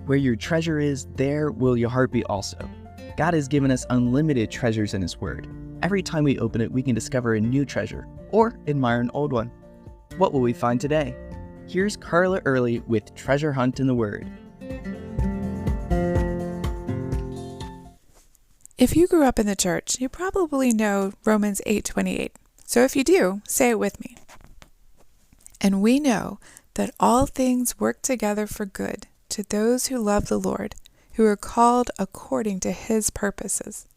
Where your treasure is, there will your heart be also. God has given us unlimited treasures in His Word. Every time we open it, we can discover a new treasure or admire an old one. What will we find today? Here's Carla Early with Treasure Hunt in the Word. If you grew up in the church, you probably know Romans 8:28. So if you do, say it with me. And we know that all things work together for good to those who love the Lord, who are called according to His purposes.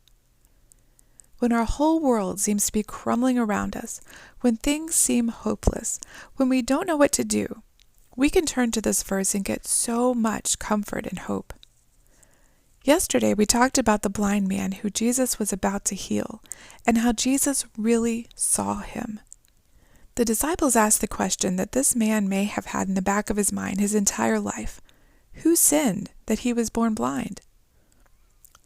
When our whole world seems to be crumbling around us, when things seem hopeless, when we don't know what to do, we can turn to this verse and get so much comfort and hope. Yesterday, we talked about the blind man who Jesus was about to heal and how Jesus really saw him. The disciples asked the question that this man may have had in the back of his mind his entire life. Who sinned that he was born blind?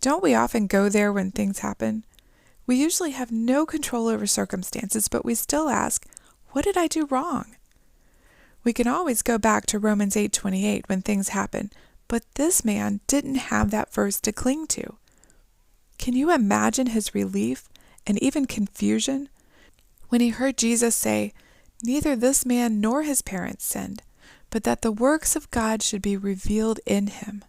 Don't we often go there when things happen? We usually have no control over circumstances, but we still ask, what did I do wrong? We can always go back to Romans 8:28 when things happen, but this man didn't have that verse to cling to. Can you imagine his relief and even confusion when he heard Jesus say, "Neither this man nor his parents sinned, but that the works of God should be revealed in him"?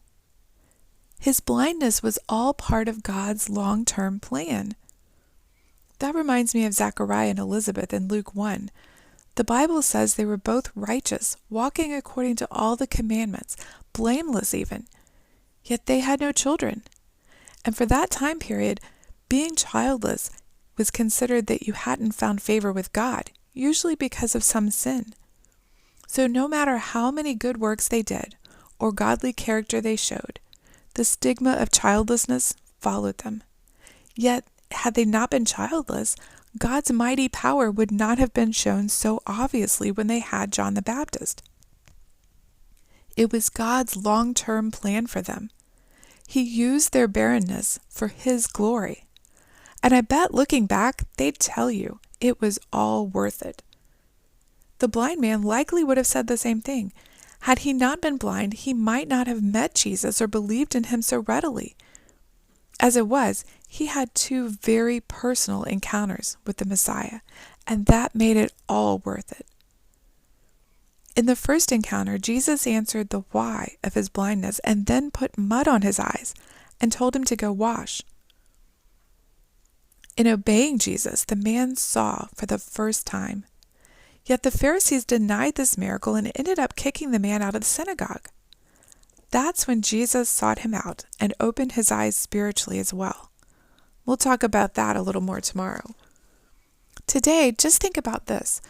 His blindness was all part of God's long-term plan. That reminds me of Zechariah and Elizabeth in Luke 1. The Bible says they were both righteous, walking according to all the commandments, blameless even. Yet they had no children. And for that time period, being childless was considered that you hadn't found favor with God, usually because of some sin. So no matter how many good works they did, or godly character they showed, the stigma of childlessness followed them. Yet, had they not been childless, God's mighty power would not have been shown so obviously when they had John the Baptist. It was God's long-term plan for them. He used their barrenness for His glory. And I bet looking back, they'd tell you it was all worth it. The blind man likely would have said the same thing. Had he not been blind, he might not have met Jesus or believed in Him so readily. As it was, he had two very personal encounters with the Messiah, and that made it all worth it. In the first encounter, Jesus answered the why of his blindness and then put mud on his eyes and told him to go wash. In obeying Jesus, the man saw for the first time. Yet the Pharisees denied this miracle and ended up kicking the man out of the synagogue. That's when Jesus sought him out and opened his eyes spiritually as well. We'll talk about that a little more tomorrow. Today, just think about this.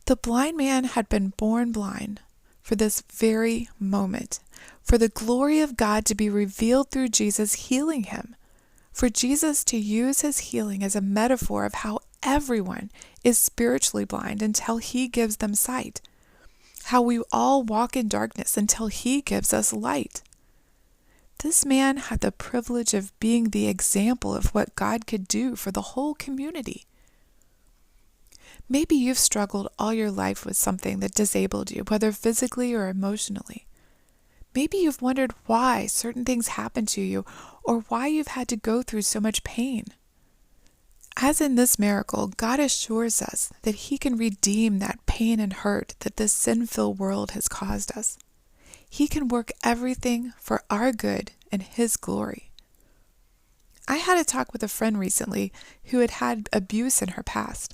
The blind man had been born blind for this very moment, for the glory of God to be revealed through Jesus healing him, for Jesus to use his healing as a metaphor of how everyone is spiritually blind until He gives them sight. How we all walk in darkness until He gives us light. This man had the privilege of being the example of what God could do for the whole community. Maybe you've struggled all your life with something that disabled you, whether physically or emotionally. Maybe you've wondered why certain things happen to you or why you've had to go through so much pain. As in this miracle, God assures us that He can redeem that pain and hurt that this sin-filled world has caused us. He can work everything for our good and His glory. I had a talk with a friend recently who had had abuse in her past.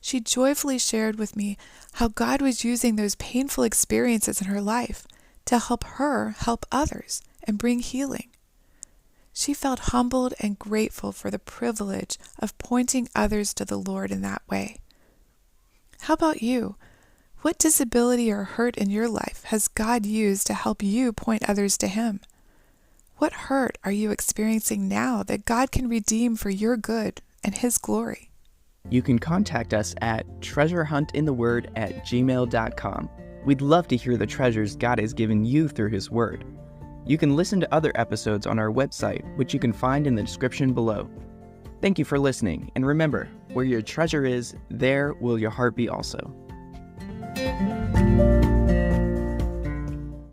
She joyfully shared with me how God was using those painful experiences in her life to help her help others and bring healing. She felt humbled and grateful for the privilege of pointing others to the Lord in that way. How about you? What disability or hurt in your life has God used to help you point others to Him? What hurt are you experiencing now that God can redeem for your good and His glory? You can contact us at treasurehuntintheword@gmail.com. We'd love to hear the treasures God has given you through His Word. You can listen to other episodes on our website, which you can find in the description below. Thank you for listening, and remember, where your treasure is, there will your heart be also.